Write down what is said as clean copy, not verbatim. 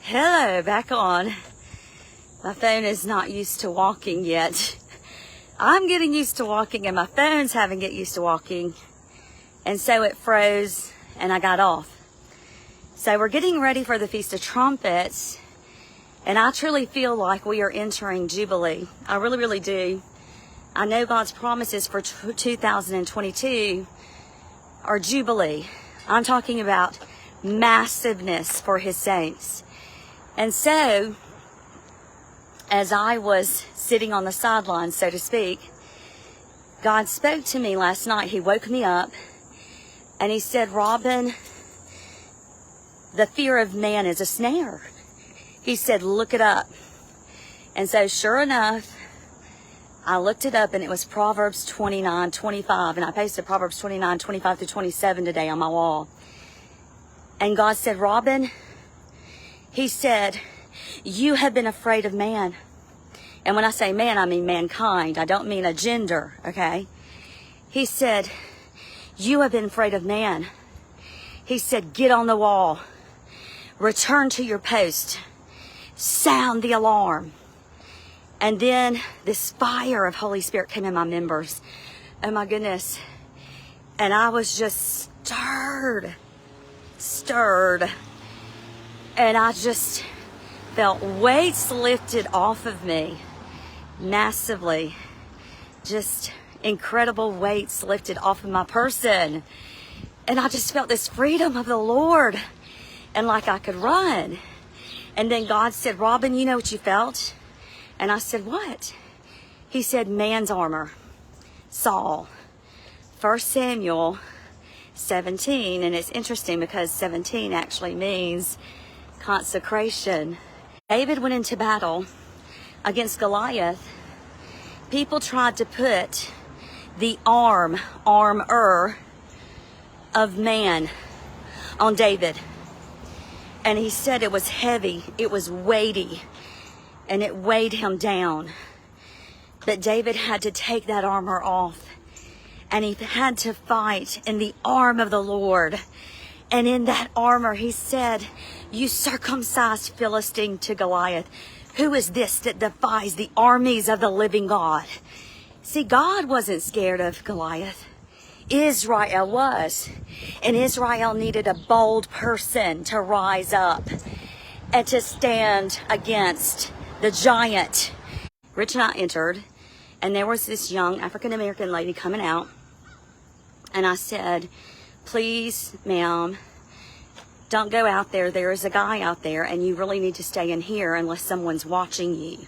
Hello, back on. My phone is not used to walking yet. I'm getting used to walking and my phone's having to get used to walking. And so it froze and I got off. So we're getting ready for the Feast of Trumpets. And I truly feel like we are entering Jubilee. I really, really do. I know God's promises for 2022 are Jubilee. I'm talking about massiveness for his saints. And so, as I was sitting on the sidelines, so to speak, God spoke to me last night. He woke me up and he said, Robin, the fear of man is a snare. He said, look it up. And so sure enough, I looked it up and it was Proverbs 29:25. And I pasted Proverbs 29:25 through 27 today on my wall. And God said, Robin, he said, you have been afraid of man. And when I say man, I mean mankind. I don't mean a gender, okay? He said, you have been afraid of man. He said, get on the wall. Return to your post. Sound the alarm. And then this fire of Holy Spirit came in my members. Oh my goodness. And I was just stirred. And I just felt weights lifted off of me massively. Just incredible weights lifted off of my person. And I just felt this freedom of the Lord. And like I could run. And then God said, Robin, you know what you felt? And I said, what? He said, man's armor. Saul. 1 Samuel 17. And it's interesting because 17 actually means consecration. David went into battle against Goliath. People tried to put the armor of man on David. And he said it was heavy, it was weighty, and it weighed him down. But David had to take that armor off. And he had to fight in the arm of the Lord. And in that armor, he said, you circumcised Philistine to Goliath. Who is this that defies the armies of the living God? See, God wasn't scared of Goliath. Israel was. And Israel needed a bold person to rise up and to stand against the giant. Rich and I entered, and there was this young African-American lady coming out. And I said, please, ma'am, don't go out there. There is a guy out there, and you really need to stay in here unless someone's watching you.